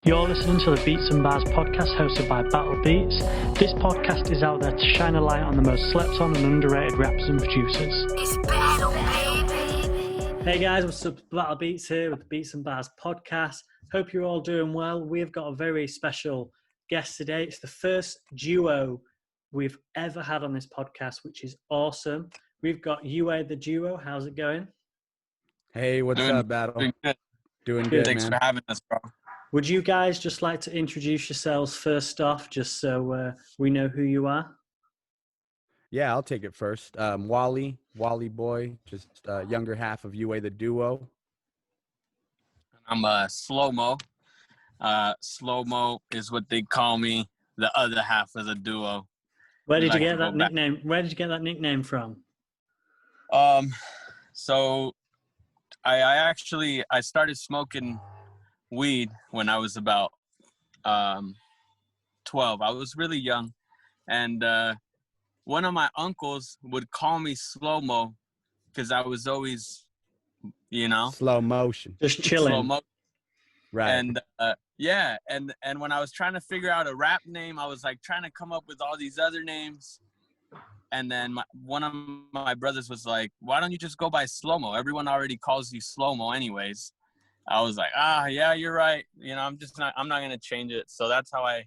You're listening to the Beats and Bars podcast hosted by BATTL Beats. This podcast is out there to shine a light on the most slept on and underrated rappers and producers. It's BATTL, baby! Hey guys, what's up? BATTL Beats here with the Beats and Bars podcast. Hope you're all doing well. We've got a very special guest today. It's the first duo we've ever had on this podcast, which is awesome. We've got UA the duo. How's it going? Hey, what's up, Battle? Doing good. Doing good, Thanks man. for having us, bro. Would you guys just like to introduce yourselves first off, just so we know who you are? Yeah, I'll take it first. Wally boy, just younger half of UA the duo. I'm Slow Mo. Slow Mo is what they call me, the other half of the duo. Where did you Like get to that go back. nickname? Where did you get that nickname from? So I started smoking weed when I was about 12. I was really young, and one of my uncles would call me Slow Mo because I was always, Slow motion. Just chilling. slow mo. Right. And and when I was trying to figure out a rap name, I was like trying to come up with all these other names. And then one of my brothers was like, "Why don't you just go by Slow Mo? Everyone already calls you Slow Mo anyways." I was like, yeah, you're right. I'm not going to change it. So that's how it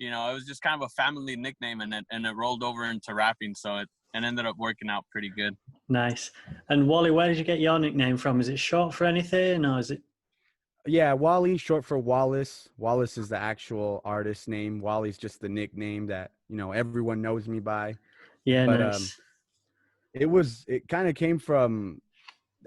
was just kind of a family nickname, and it rolled over into rapping. So it ended up working out pretty good. Nice. And Wally, where did you get your nickname from? Is it short for anything, or is it? Yeah, Wally, short for Wallace. Wallace is the actual artist name. Wally's just the nickname that, everyone knows me by. Yeah, But nice. it kind of came from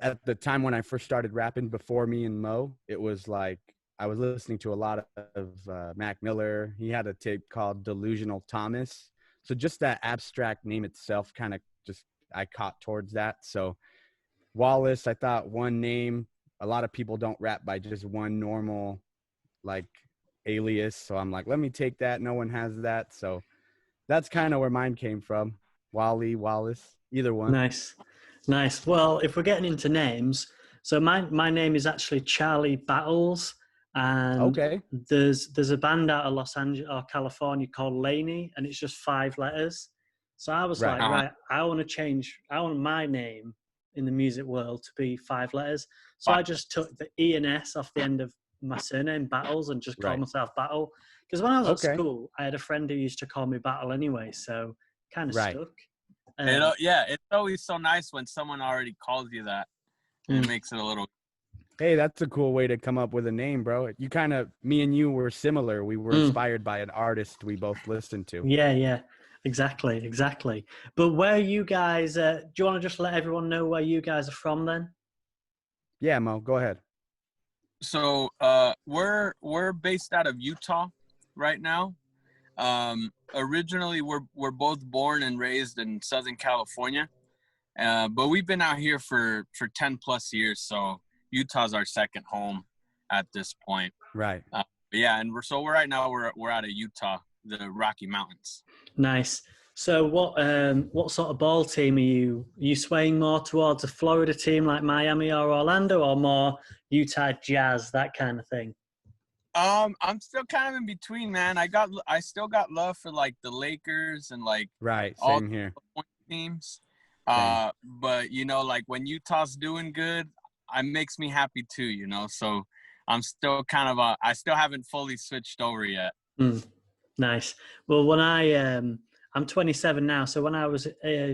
at the time when I first started rapping before me and Mo. It was like I was listening to a lot of Mac Miller. He had a tape called Delusional Thomas. So just that abstract name itself kind of just I caught towards that. So Wallace, I thought one name. A lot of people don't rap by just one normal like alias. So I'm like, let me take that. No one has that. So that's kind of where mine came from. Wally, Wallace, either one. Nice. Well, if we're getting into names, so my name is actually Charlie Battles, and Okay. there's a band out of Los Angeles or California called Laney, and it's just 5 letters. So I was Right. like, right, I want my name in the music world to be 5 letters. So I just took the E and S off the end of my surname, Battles, and just called Right. myself Battle. Because when I was at Okay. school, I had a friend who used to call me Battle anyway, so kind of Right. stuck. It's always so nice when someone already calls you that. It makes it a little. Hey, that's a cool way to come up with a name, bro. Me and you were similar. We were inspired by an artist we both listened to. Yeah, exactly. But where you guys, do you want to just let everyone know where you guys are from then? Yeah, Mo, go ahead. So we're based out of Utah right now. Originally we're both born and raised in Southern California, but we've been out here for 10 plus years. So Utah's our second home at this point. Right. And we're right now we're out of Utah, the Rocky Mountains. Nice. So what sort of ball team are you? Are you swaying more towards a Florida team like Miami or Orlando, or more Utah Jazz, that kind of thing? I'm still kind of in between, man. I still got love for like the Lakers and like Right. all Same here. the teams. Same. But like when Utah's doing good, it makes me happy too, So I'm still kind of I still haven't fully switched over yet. Nice. Well, when I'm 27 now, so when I was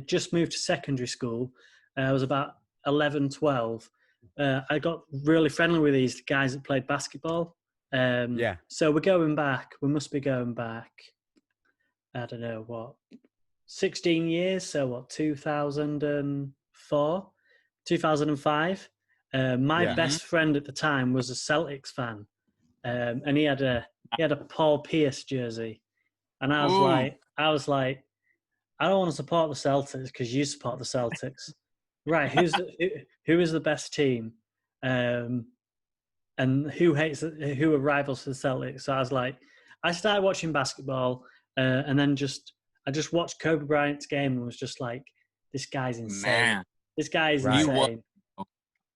just moved to secondary school, I was about 11, 12. I got really friendly with these guys that played basketball. Yeah. So we must be going back, I don't know what, 16 years. So what, 2004, 2005. My best friend at the time was a Celtics fan. And he had a Paul Pierce jersey. And I was like, I don't want to support the Celtics because you support the Celtics. Right. Who is the best team? And who are rivals for the Celtics? So I was like, I started watching basketball, and then I just watched Kobe Bryant's game and was just like, this guy's insane. Man, This guy is Right. insane.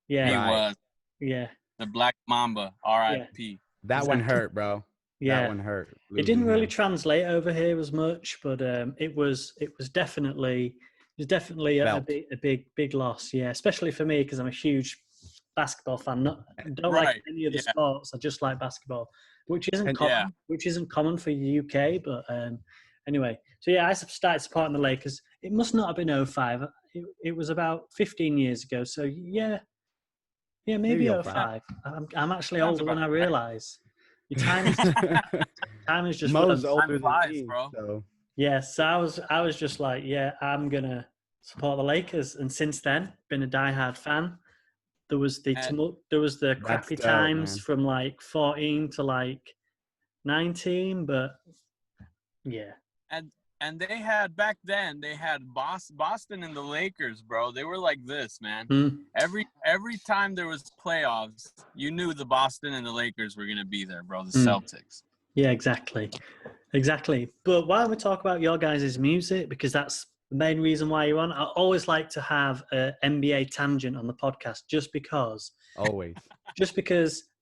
he Yeah, was yeah, the Black Mamba, R.I.P. That one hurt, bro. Yeah. That one hurt. It didn't really him. translate over here as much, but it was definitely a Felt. big loss. Yeah, especially for me because I'm a huge basketball fan. Don't like Right. any other Yeah. sports. I just like basketball, which isn't And- common. Yeah. Which isn't common for the UK. But anyway, so yeah, I started supporting the Lakers. It must not have been '05. It was about 15 years ago. So yeah, maybe Maybe '05. I'm actually Sounds older than about I right. realise. Your time is just Mo's run. older than flies, me, bro. so Yeah, so I was just like, yeah, I'm gonna support the Lakers, and since then, been a diehard fan. There was the And there was the that's crappy dope, times man. from like 14 to like 19, but yeah, and they had back then they had Boston and the Lakers, bro. They were like this, man. Mm. Every time there was playoffs, you knew the Boston and the Lakers were gonna be there, bro. The Mm. Celtics. Yeah, exactly. But why don't we talk about your guys' music, because that's the main reason why you're on. I always like to have an NBA tangent on the podcast, just because Always.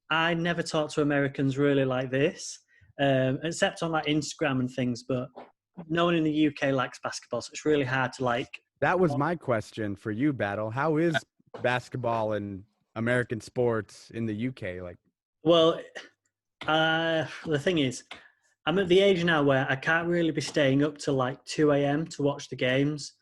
I never talk to Americans really like this, except on like Instagram and things. But no one in the UK likes basketball, so it's really hard to like. That was my question for you, BATTL. How is basketball and American sports in the UK? Like, Well, the thing is, I'm at the age now where I can't really be staying up till like 2 a.m. to watch the games.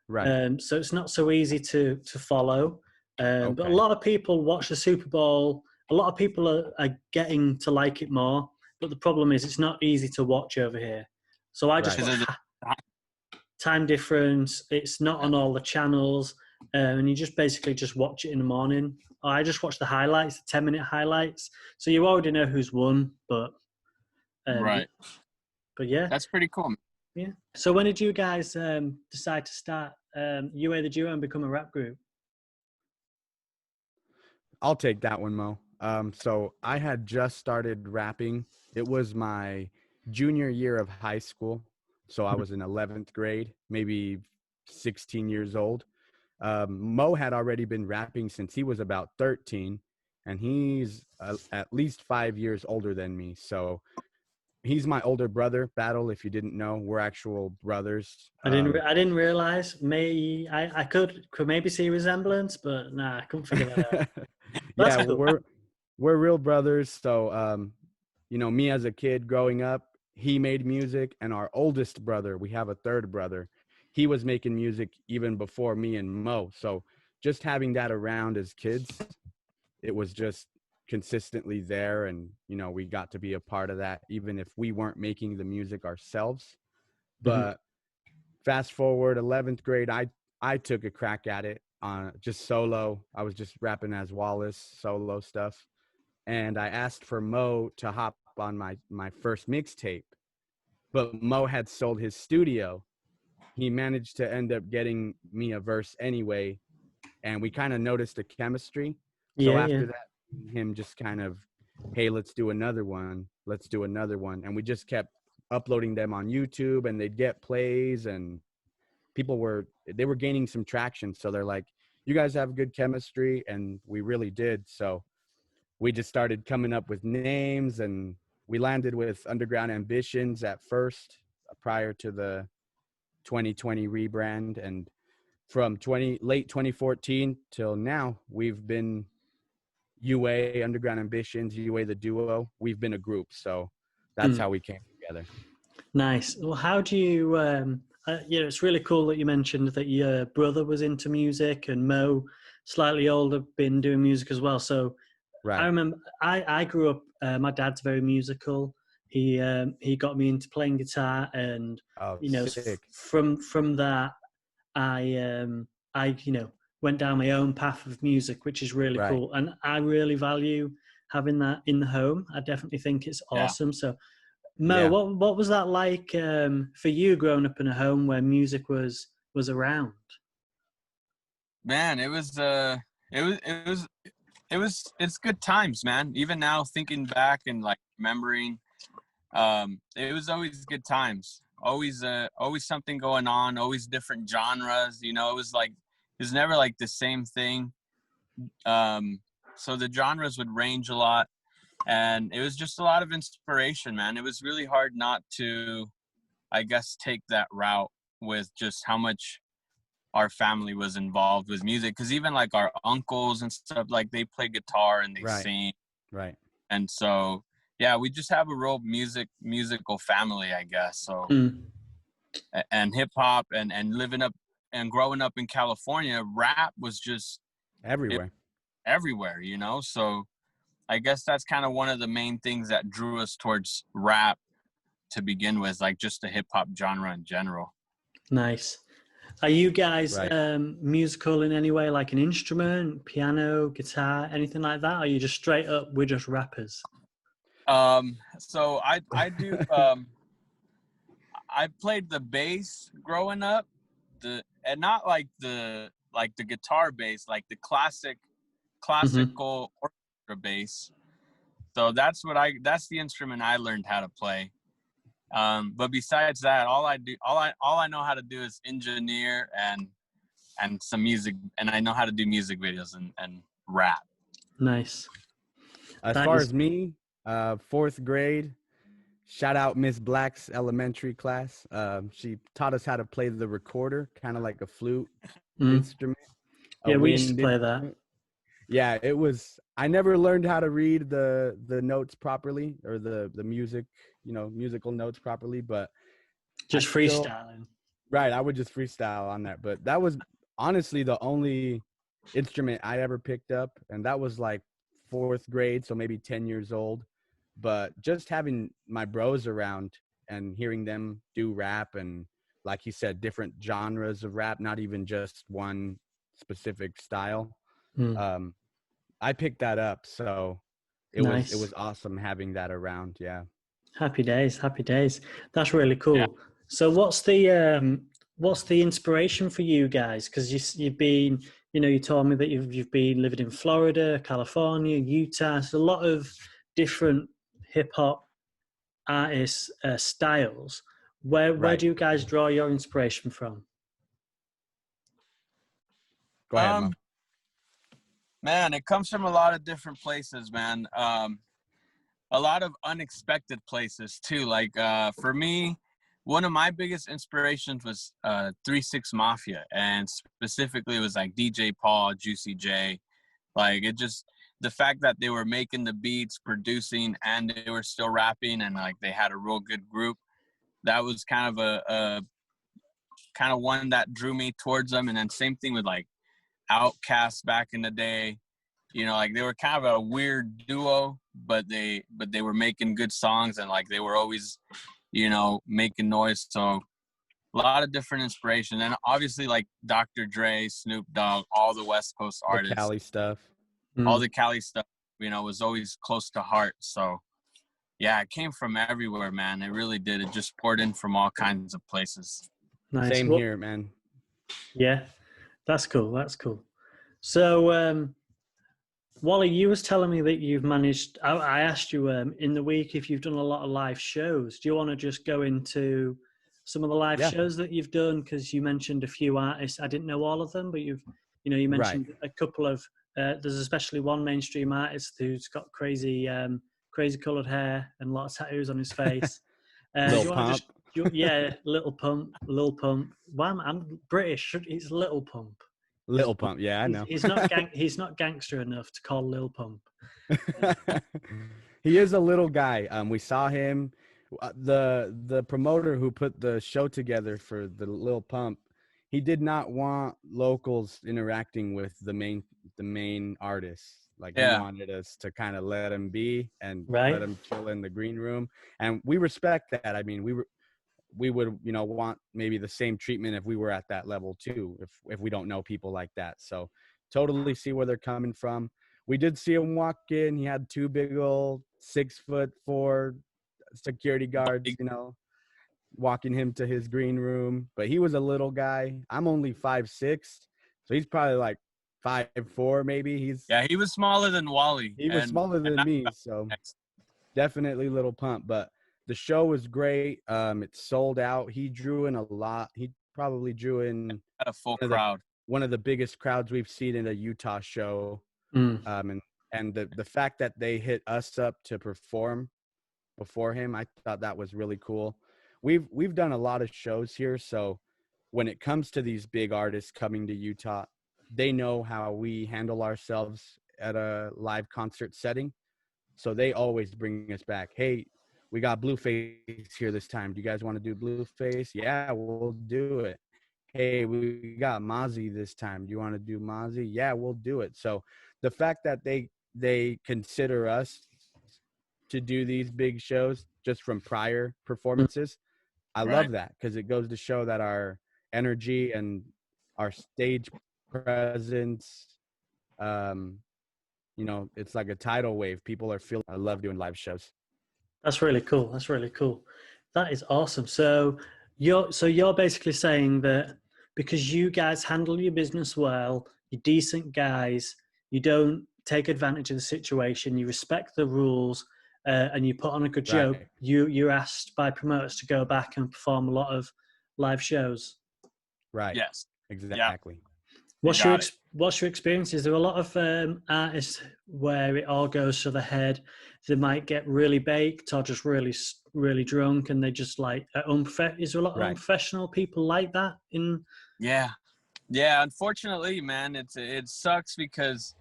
right. So it's not so easy to follow. But a Okay. lot of people watch the Super Bowl. A lot of people are getting to like it more. But the problem is it's not easy to watch over here. So I just Right. watch time difference. It's not on all the channels. And you just basically just watch it in the morning. Or I just watch the highlights, the 10-minute highlights. So you already know who's won. But Right. But yeah. That's pretty cool. Yeah. So when did you guys decide to start UA the Duo and become a rap group? I'll take that one, Mo. So I had just started rapping. It was my junior year of high school. So I was in 11th grade, maybe 16 years old. Mo had already been rapping since he was about 13, and he's at least 5 years older than me. So he's my older brother. BATTL, if you didn't know, we're actual brothers. I didn't realize. I could maybe see resemblance, but nah, I couldn't figure that out. Yeah, Cool. we're real brothers. So you know, me as a kid growing up, he made music, and our oldest brother, we have a third brother, he was making music even before me and Mo. So just having that around as kids, it was just consistently there, and you know, we got to be a part of that even if we weren't making the music ourselves. But fast forward 11th grade, I took a crack at it just solo. I was just rapping as Wallace, solo stuff, and I asked for Mo to hop on my first mixtape, but Mo had sold his studio. He managed to end up getting me a verse anyway, and we kind of noticed a chemistry. So after that, him just kind of, hey, let's do another one, and we just kept uploading them on YouTube, and they'd get plays, and they were gaining some traction. So they're like, you guys have good chemistry, and we really did. So we just started coming up with names, and we landed with Underground Ambitions at first, prior to the 2020 rebrand. And from late 2014 till now, we've been UA, Underground Ambitions, UA the Duo. We've been a group, so that's how we came together. Nice. Well, how do you? It's really cool that you mentioned that your brother was into music and Mo, slightly older, been doing music as well. So Right. I remember I grew up. My dad's very musical. He got me into playing guitar, and Sick. from that I went down my own path of music, which is really cool, and I really value having that in the home. I definitely think it's awesome. So Mo, what was that like for you growing up in a home where music was around? Man, it's good times, man. Even now, thinking back and like remembering, it was always good times. Always something going on. Always different genres. You know, it was never like the same thing. So the genres would range a lot. And it was just a lot of inspiration, man. It was really hard not to, I guess, take that route with just how much our family was involved with music. Because even like our uncles and stuff, like they play guitar and they sing. Right. And so, yeah, we just have a real musical family, I guess. So, and hip hop and living up and growing up in California, rap was just everywhere, you know? So I guess that's kind of one of the main things that drew us towards rap to begin with, like just the hip hop genre in general. Nice. Are you guys musical in any way, like an instrument, piano, guitar, anything like that? Or are you just straight up, we're just rappers? So I do, I played the bass growing up, and not like the guitar bass, like the classical orchestra bass. So that's the instrument I learned how to play. But besides that, all I know how to do is engineer and some music, and I know how to do music videos and rap. Nice. As far as me, 4th grade, shout out Miss Black's elementary class. She taught us how to play the recorder, kind of like a flute instrument. Yeah, we used to play that. Yeah, it was. I never learned how to read the notes properly, or the music, musical notes properly, but just freestyling. Right, I would just freestyle on that. But that was honestly the only instrument I ever picked up, and that was like 4th grade, so maybe 10 years old. But just having my bros around and hearing them do rap, and like you said, different genres of rap, not even just one specific style. I picked that up, so it was awesome having that around. Yeah. Happy days. That's really cool. Yeah. So what's the inspiration for you guys? Because you've been, you told me that you've been living in Florida, California, Utah. So a lot of different hip hop artists styles. Where do you guys draw your inspiration from? Go ahead, Mo. Man, it comes from a lot of different places, man. A lot of unexpected places too. Like for me, one of my biggest inspirations was 3-6 Mafia, and specifically it was like DJ Paul, Juicy J. Like the fact that they were making the beats, producing, and they were still rapping, and like they had a real good group. That was kind of a one that drew me towards them. And then same thing with like Outkast back in the day. Like they were kind of a weird duo, but they were making good songs, and like they were always, making noise. So a lot of different inspiration. And obviously like Dr. Dre, Snoop Dogg, all the West Coast artists. The Cali stuff. All the Cali stuff, was always close to heart. So yeah, it came from everywhere, man. It really did. It just poured in from all kinds of places. Nice. Same here, man. Yeah, that's cool. So, Wally, you was telling me that you've managed. I asked you in the week if you've done a lot of live shows. Do you want to just go into some of the live shows that you've done? Because you mentioned a few artists. I didn't know all of them, but you mentioned a couple of. There's especially one mainstream artist who's got crazy colored hair and a lot of tattoos on his face. Lil Pump. Lil Pump. Why I'm British. It's Lil Pump. Lil Pump, yeah, I know. He's not gangster enough to call Lil Pump. He is a little guy. We saw him. The promoter who put the show together for the Lil Pump, he did not want locals interacting with the main artists. Like he wanted us to kind of let him be and let him chill in the green room, and we respect that. I mean, we would want maybe the same treatment if we were at that level too, if we don't know people like that. So totally see where they're coming from. We did see him walk in. He had 2 big old 6'4" security guards, walking him to his green room. But he was a little guy. I'm only 5'6", so he's probably like 5'4" maybe. He was smaller than Wally. He was smaller than me, so definitely Lil Pump. But the show was great. It sold out. He drew in a lot. He probably drew in a full crowd. One of the biggest crowds we've seen in a Utah show. And And the fact that they hit us up to perform before him, I thought that was really cool. We've done a lot of shows here, so when it comes to these big artists coming to Utah, they know how we handle ourselves at a live concert setting. So they always bring us back. Hey, we got Blueface here this time. Do you guys want to do Blueface? Yeah, we'll do it. Hey, we got Mozzie this time. Do you want to do Mozzie? Yeah, we'll do it. So the fact that they consider us to do these big shows just from prior performances, I love that, because it goes to show that our energy and our stage presence, it's like a tidal wave. People are feeling. I love doing live shows. That's really cool. That's really cool. That is awesome. So you're basically saying that because you guys handle your business well, you're decent guys, you don't take advantage of the situation, you respect the rules, and you put on a good show. Right. You're asked by promoters to go back and perform a lot of live shows. Right. Yes. Exactly. What's your experience? Is there a lot of artists where it all goes to the head? They might get really baked or just really, really drunk, and they just like is there a lot of unprofessional people like that in? Yeah. Unfortunately, man, it sucks because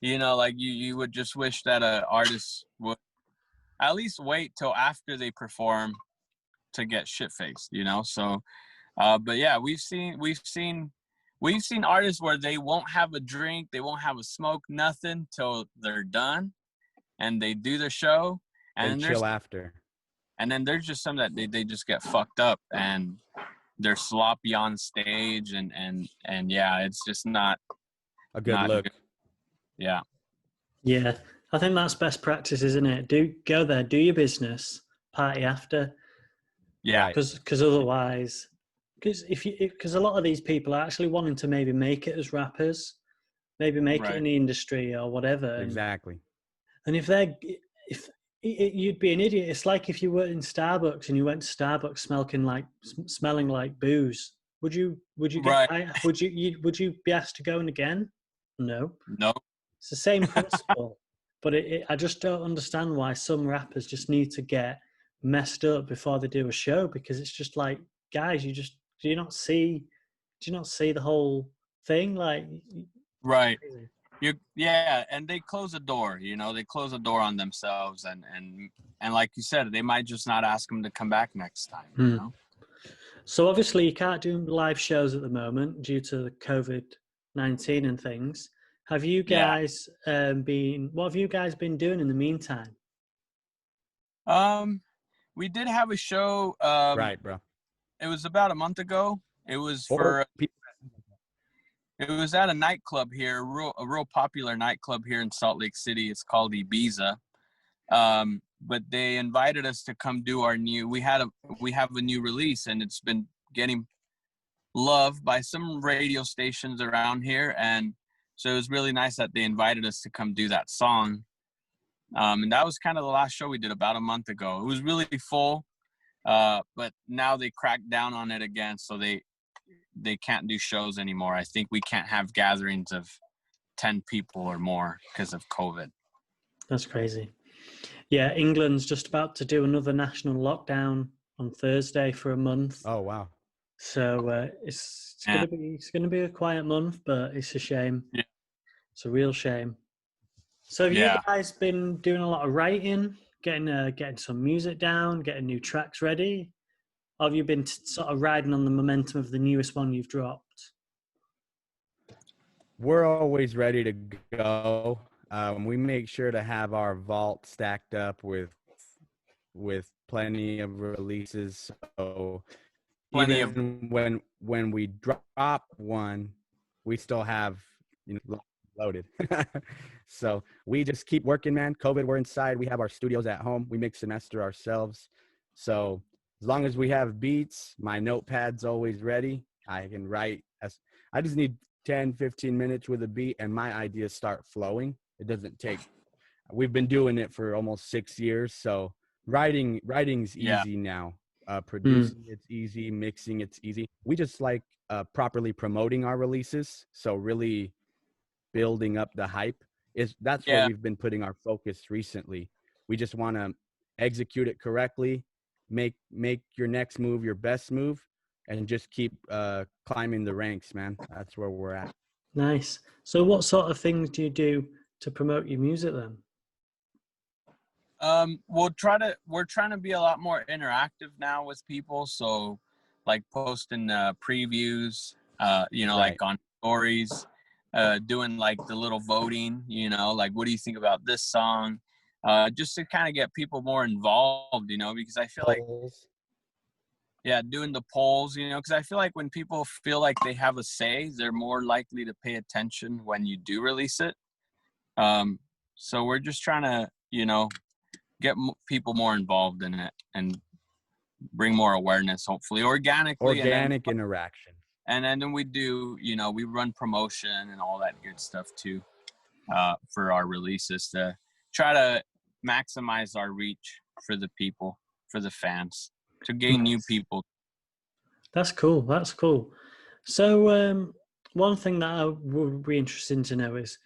like you would just wish that a artist would at least wait till after they perform to get shit faced. So, but yeah, we've seen artists where they won't have a drink, they won't have a smoke, nothing till they're done, and they do their show, and chill after. And then there's just some that they just get fucked up and they're sloppy on stage, and yeah, it's just not a good look. Good. Yeah. Yeah, I think that's best practice, isn't it? Go there, do your business, party after. Yeah, because otherwise. Because a lot of these people are actually wanting to maybe make it as rappers, maybe make it in the industry or whatever. Exactly. And if you'd be an idiot. It's like if you were in Starbucks and you went to Starbucks smelling like booze. Would you would you be asked to go in again? No. It's the same principle. But I just don't understand why some rappers just need to get messed up before they do a show, because it's just like, guys, do you not see the whole thing? Like, right. And they close the door, they close the door on themselves, and like you said, they might just not ask them to come back next time. So obviously you can't do live shows at the moment due to the COVID-19 and things. Have you guys what have you guys been doing in the meantime? We did have a show, right, bro. It was about a month ago. It was it was at a nightclub here, a real popular nightclub here in Salt Lake City. It's called Ibiza. But they invited us to come do we have a new release, and it's been getting love by some radio stations around here, and so it was really nice that they invited us to come do that song. And that was kind of the last show we did about a month ago. It was really full, but now they cracked down on it again, so they can't do shows anymore. I think we can't have gatherings of 10 people or more because of COVID. That's crazy. Yeah, England's just about to do another national lockdown on Thursday for a month. Oh, wow. So it's gonna be a quiet month, but it's a shame. Yeah. It's a real shame. So have you guys been doing a lot of writing, getting some music down, getting new tracks ready? Or have you been sort of riding on the momentum of the newest one you've dropped? We're always ready to go. We make sure to have our vault stacked up with plenty of releases. So when we drop one, we still have loaded. So we just keep working, man. COVID, we're inside. We have our studios at home. We mix and master ourselves. So as long as we have beats, my notepad's always ready. I can write. I just need 10, 15 minutes with a beat, and my ideas start flowing. It doesn't take. We've been doing it for almost 6 years, so writing's easy now. Producing, it's easy. Mixing, it's easy. We just like properly promoting our releases, so really building up the hype. That's where we've been putting our focus recently. We just want to execute it correctly, make your next move your best move, and just keep climbing the ranks, man. That's where we're at. Nice. So what sort of things do you do to promote your music then? We're trying to be a lot more interactive now with people. So like posting previews, like on stories, doing like the little voting, like what do you think about this song? Just to kind of get people more involved, because I feel polls. Doing the polls, because I feel like when people feel like they have a say, they're more likely to pay attention when you do release it. So we're just trying to, get people more involved in it and bring more awareness, hopefully organically. Organic interaction. And then we do, we run promotion and all that good stuff too, for our releases to try to maximize our reach for the people, for the fans, to gain new people. That's cool. That's cool. So one thing that I would be interested to know is,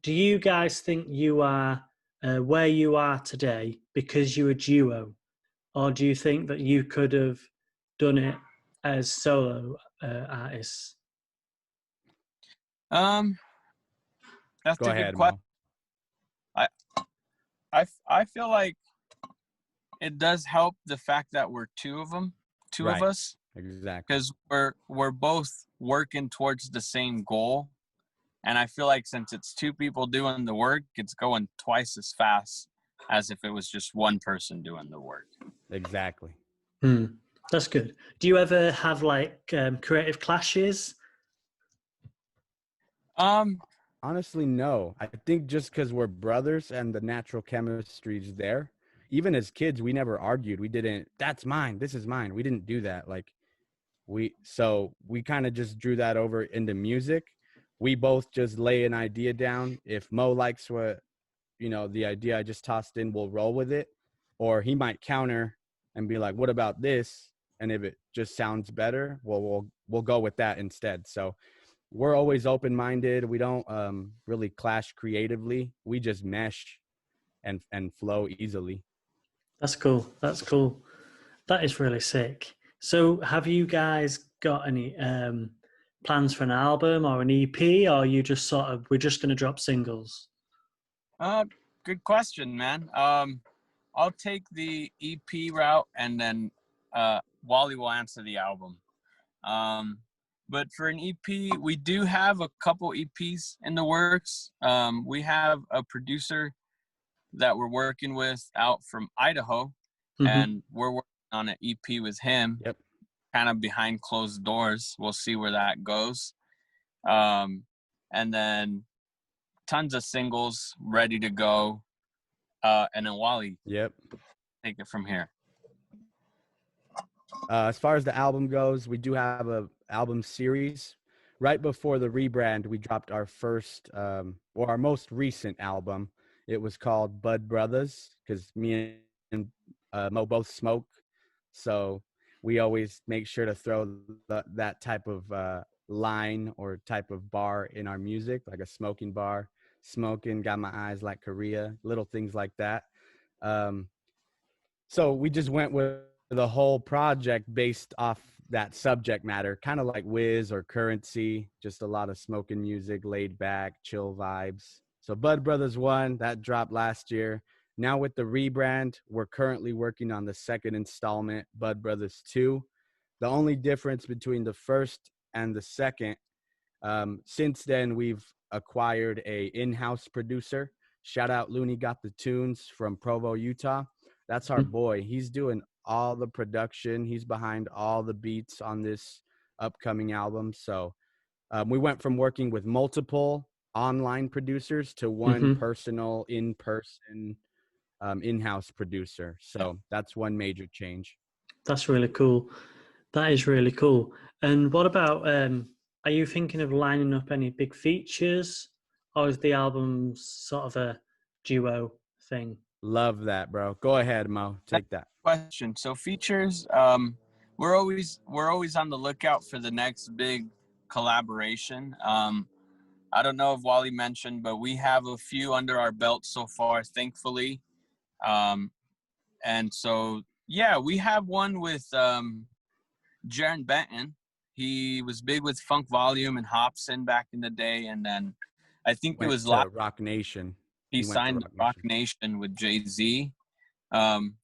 do you guys think you are where you are today because you're a duo, or do you think that you could have done it as solo artists? That's Go a ahead, good question. Mo. I feel like it does help the fact that we're two of us. Exactly. Because we're both working towards the same goal. And I feel like since it's two people doing the work, it's going twice as fast as if it was just one person doing the work. Exactly. That's good. Do you ever have like creative clashes? Honestly, no. I think just because we're brothers and the natural chemistry's there. Even as kids, we never argued. We didn't, that's mine, this is mine. We didn't do that. Like we kind of just drew that over into music. We both just lay an idea down. If Mo likes what, the idea I just tossed in, we'll roll with it. Or he might counter and be like, what about this? And if it just sounds better, well, we'll go with that instead. So we're always open-minded. We don't really clash creatively. We just mesh and flow easily. That's cool. That's cool. That is really sick. So have you guys got any plans for an album or an EP, or are you just we're just going to drop singles? Good question, man. I'll take the EP route, and then Wally will answer the album. But for an EP, we do have a couple EPs in the works. We have a producer that we're working with out from Idaho, and we're working on an EP with him. Yep. Kind of behind closed doors. We'll see where that goes. And then tons of singles ready to go. And then Wally. Yep. Take it from here. As far as the album goes, we do have a album series. Right before the rebrand, we dropped our first or our most recent album. It was called Bud Brothers, because me and Mo both smoke. So we always make sure to throw that type of line or type of bar in our music, like a smoking bar. Smoking, got my eyes like Korea, little things like that. So we just went with the whole project based off that subject matter, kind of like Wiz or Currency, just a lot of smoking music, laid back, chill vibes. So Bud Brothers 1, that dropped last year. Now with the rebrand, we're currently working on the second installment, Bud Brothers 2. The only difference between the first and the second, since then we've acquired a in-house producer. Shout out Looney Got the Tunes from Provo, Utah. That's our boy. He's doing all the production. He's behind all the beats on this upcoming album. So we went from working with multiple online producers to one personal in-person in-house producer. So that's one major change. That's really cool. That is really cool. And what about, are you thinking of lining up any big features, or is the album sort of a duo thing? Love that, bro. Go ahead, Mo. Take that. Question. So features, we're always on the lookout for the next big collaboration. I don't know if Wally mentioned, but we have a few under our belt so far, thankfully. And so, yeah, we have one with Jaron Benton. He was big with Funk Volume and Hobson back in the day. And then I think it Went was to Rock Nation. he went to signed Rock Nation with Jay-Z.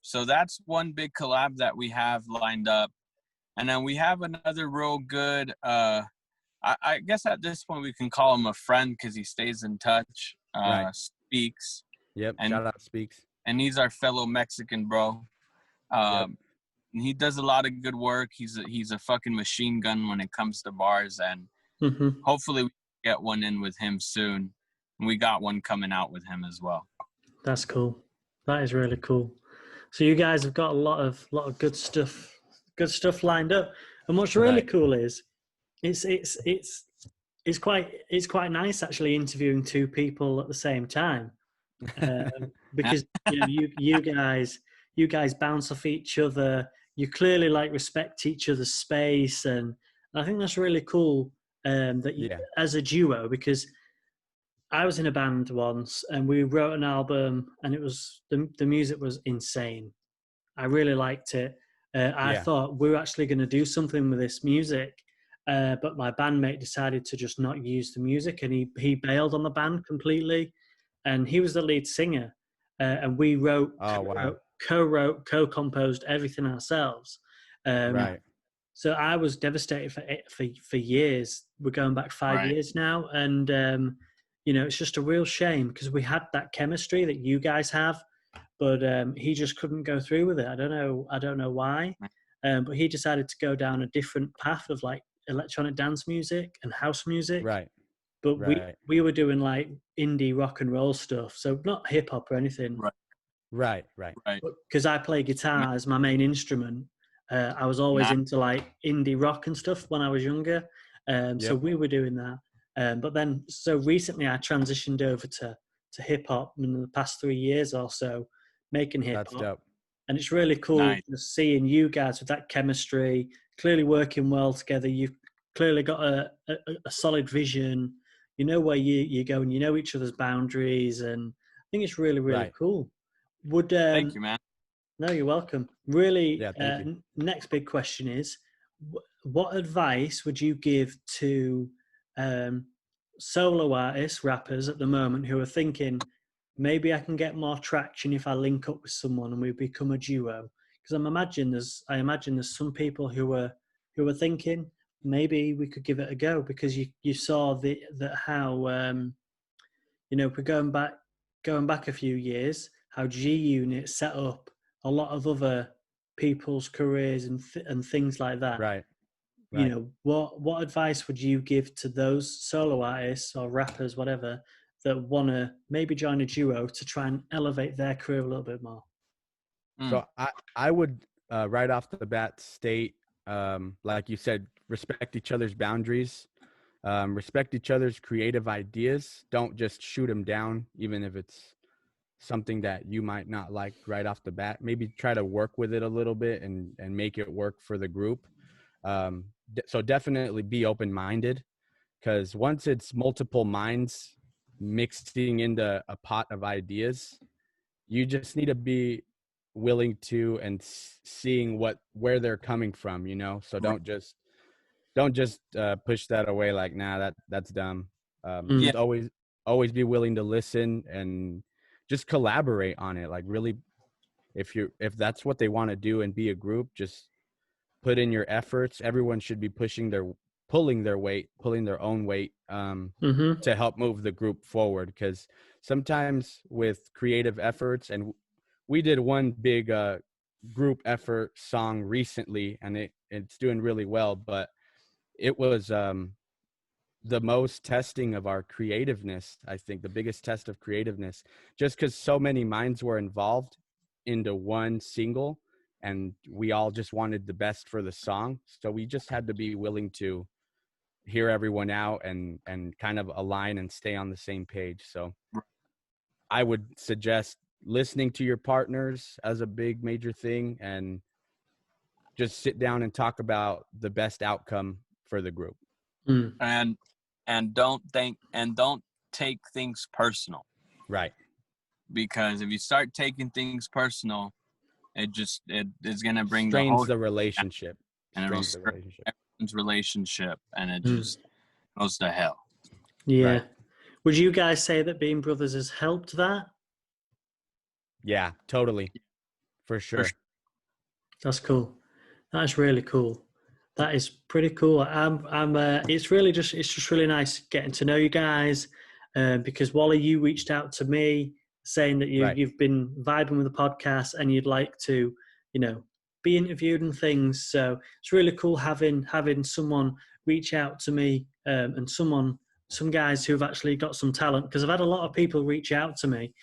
So that's one big collab that we have lined up. And then we have another real good, I guess at this point we can call him a friend because he stays in touch, Right. Speaks. Yep. And, Shout out Speaks. And he's our fellow Mexican bro. Yep. And he does a lot of good work. He's a fucking machine gun when it comes to bars. And hopefully we get one in with him soon. And we got one coming out with him as well. That's cool. That is really cool. So you guys have got a lot of good stuff lined up. And what's really cool is it's quite nice actually interviewing two people at the same time, because you guys bounce off each other. You clearly like respect each other's space, and I think that's really cool. That you, as a duo, because I was in a band once and we wrote an album, and it was the music was insane. I really liked it. I thought we were actually going to do something with this music, but my bandmate decided to just not use the music, and he bailed on the band completely. And he was the lead singer, and we co-wrote, co-composed everything ourselves. So I was devastated for years. We're going back 5 years now, and it's just a real shame because we had that chemistry that you guys have. But he just couldn't go through with it. I don't know why. But he decided to go down a different path of like electronic dance music and house music. Right. But we were doing like indie rock and roll stuff, so not hip hop or anything. Right. Because I play guitar as my main instrument, I was always into like indie rock and stuff when I was younger. So we were doing that. But then, so recently I transitioned over to hip hop in the past 3 years or so, making hip hop. That's dope. And it's really cool just seeing you guys with that chemistry, clearly working well together. You've clearly got a solid vision. You know where you go, and you know each other's boundaries. And I think it's really, really cool. Thank you, man. No, you're welcome. Really, thank you. Next big question is, what advice would you give to solo artists, rappers at the moment who are thinking, maybe I can get more traction if I link up with someone and we become a duo? Because I imagine there's some people who are thinking maybe we could give it a go, because you saw how we're going back a few years, how G Unit set up a lot of other people's careers and things like that. Right. What advice would you give to those solo artists or rappers, whatever, that want to maybe join a duo to try and elevate their career a little bit more? So I would right off the bat state, like you said, respect each other's boundaries, respect each other's creative ideas. Don't just shoot them down, even if it's something that you might not like right off the bat. Maybe try to work with it a little bit and make it work for the group. So definitely be open-minded, because once it's multiple minds mixing into a pot of ideas, you just need to be willing to and seeing where they're coming from, so don't just push that away like, nah, that's dumb. Just always be willing to listen and just collaborate on it. Like, really, if that's what they want to do and be a group, just put in your efforts. Everyone should be pulling their own weight to help move the group forward. Because sometimes with creative efforts, and we did one big group effort song recently, and it's doing really well, but it was the most testing of our creativeness. I think the biggest test of creativeness, just because so many minds were involved into one single, and we all just wanted the best for the song. So we just had to be willing to hear everyone out and kind of align and stay on the same page. So I would suggest listening to your partners as a big major thing, and just sit down and talk about the best outcome for the group. And and don't take things personal. Right. Because if you start taking things personal, it is gonna bring Strains the relationship. and it'll Strains the strain relationship. everyone's relationship, and it Mm. just goes to hell. Yeah. Right. Would you guys say that being brothers has helped that? Yeah, totally. For sure. sure. That's cool. That's really cool. That is pretty cool. It's just really nice getting to know you guys, because Wally, you reached out to me saying that Right. you've been vibing with the podcast and you'd like to, be interviewed and things. So it's really cool having someone reach out to me, and some guys who've actually got some talent, because I've had a lot of people reach out to me,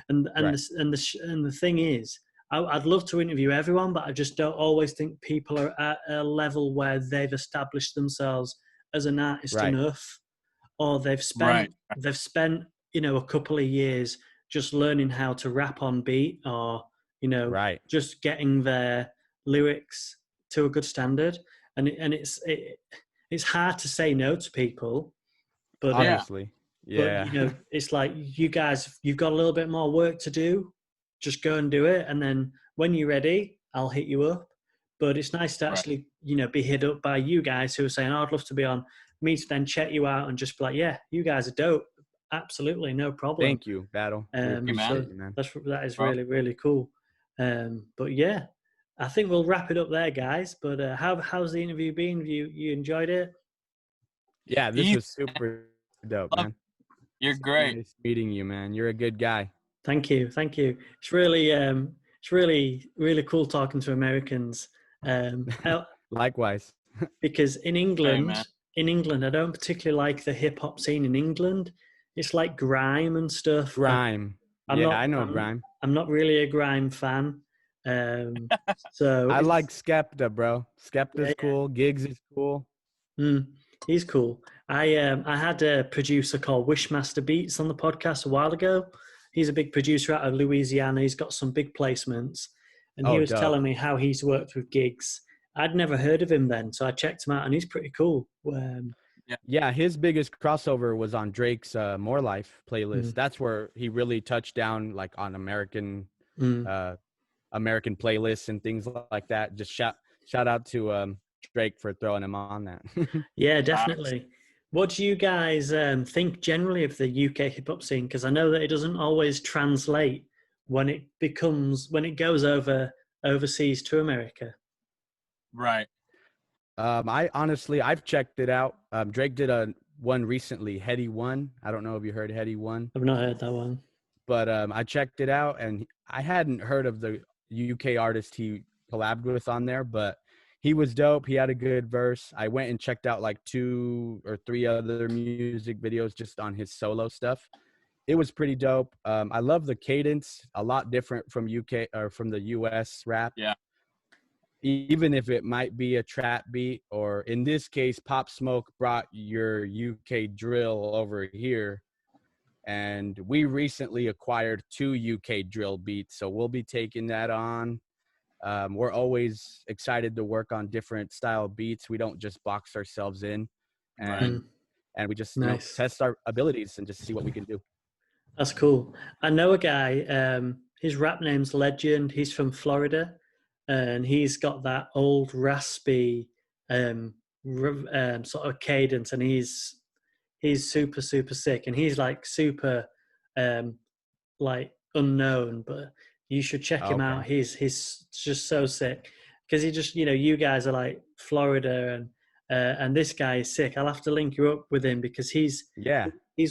and Right. the thing is, I'd love to interview everyone, but I just don't always think people are at a level where they've established themselves as an artist Right. enough, or they've spent a couple of years just learning how to rap on beat, or Right. just getting their lyrics to a good standard. And it's hard to say no to people, but Obviously. Yeah. it's like, you guys, you've got a little bit more work to do. Just go and do it, and then when you're ready, I'll hit you up. But it's nice to actually, be hit up by you guys who are saying, "Oh, I'd love to be on." Me to then check you out and just be like, "Yeah, you guys are dope. Absolutely, no problem." Thank you, BATTL. We appreciate So you, man. that is really, really cool. But yeah, I think we'll wrap it up there, guys. But how's the interview been? You enjoyed it? Yeah, this was super dope, man. You're great. Nice meeting you, man. You're a good guy. Thank you. It's really, really cool talking to Americans. Likewise. Because in man. England, I don't particularly like the hip hop scene in England. It's like grime and stuff. Grime. I know grime. I'm not really a grime fan. So I like Skepta, bro. Skepta's cool. Gigs is cool. He's cool. I had a producer called Wishmaster Beats on the podcast a while ago. He's a big producer out of Louisiana. He's got some big placements, and he was telling me how he's worked with gigs. I'd never heard of him then, so I checked him out, and he's pretty cool. Yeah, his biggest crossover was on Drake's More Life playlist. That's where he really touched down, like, on American playlists and things like that. Just shout out to Drake for throwing him on that. Yeah, definitely. What do you guys think generally of the UK hip hop scene? Because I know that it doesn't always translate when it goes overseas to America. Right. I've checked it out. Drake did one recently, Heady One. I don't know if you heard Heady One. I've not heard that one. But I checked it out, and I hadn't heard of the UK artist he collabed with on there, but he was dope. He had a good verse. I went and checked out like 2 or 3 other music videos just on his solo stuff. It was pretty dope. I love the cadence, a lot different from UK or from the US rap. Yeah. Even if it might be a trap beat, or in this case, Pop Smoke brought your UK drill over here. And we recently acquired 2 UK drill beats, so we'll be taking that on. We're always excited to work on different style beats. We don't just box ourselves in, and we just test our abilities and just see what we can do. That's cool. I know a guy, his rap name's Legend. He's from Florida, and he's got that old raspy sort of cadence, and he's super, super sick, and he's like super like unknown, but you should check him out. He's just so sick, because he just, you guys are like Florida, and this guy is sick. I'll have to link you up with him, because he's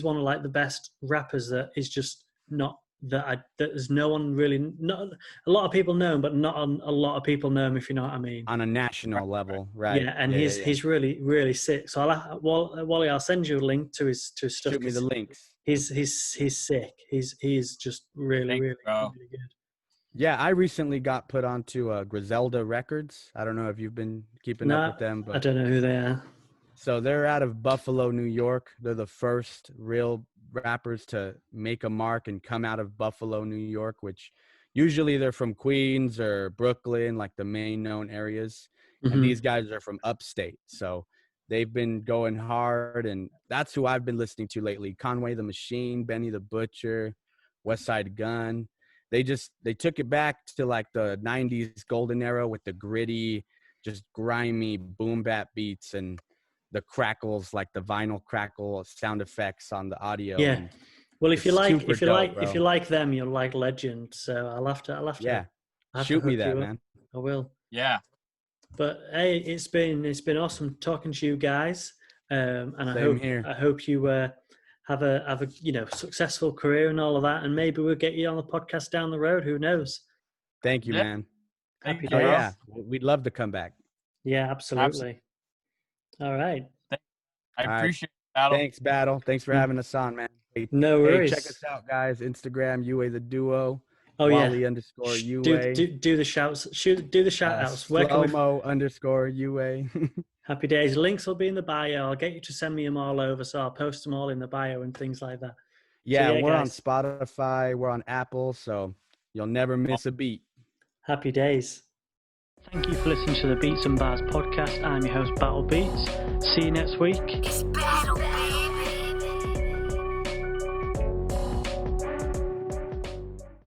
one of like the best rappers that is just not that there's no one really, not a lot of people know him, but not a lot of people know him, if you know what I mean, on a national level, right? Yeah, and he's really, really sick. So Wally, I'll send you a link to his stuff. Shoot me the links. He's sick. He's just really, really good. Yeah, I recently got put onto Griselda Records. I don't know if you've been keeping up with them, but I don't know who they are. So they're out of Buffalo, New York. They're the first real rappers to make a mark and come out of Buffalo, New York, which usually they're from Queens or Brooklyn, like the main known areas. And these guys are from upstate. So They've been going hard, and that's who I've been listening to lately. Conway the Machine, Benny the Butcher, West Side Gun. They took it back to like the 90s golden era with the gritty, just grimy boom bap beats and the crackles, like the vinyl crackle sound effects on the audio. Yeah. And well, if you like them, you'll like Legend. So I'll have to. Yeah. I'll Shoot me that, man. I will. Yeah. But hey, it's been awesome talking to you guys. And I hope you have a successful career and all of that. And maybe we'll get you on the podcast down the road. Who knows? Thank you, man. Happy days. days. Yeah, we'd love to come back. Yeah, absolutely. All right. I appreciate it, BATTL. Thanks, BATTL. Thanks for having us on, man. No worries. Check us out, guys. Instagram, UA the Duo. Oh, Wally yeah. _ UA. Do the shouts. Do the shout outs. Slow Mo _ UA. Happy days. Links will be in the bio. I'll get you to send me them all over, so I'll post them all in the bio and things like that. Yeah, so, we're guys, on Spotify. We're on Apple, so you'll never miss a beat. Happy days. Thank you for listening to the Beats and Bars podcast. I'm your host, BATTL Beats. See you next week.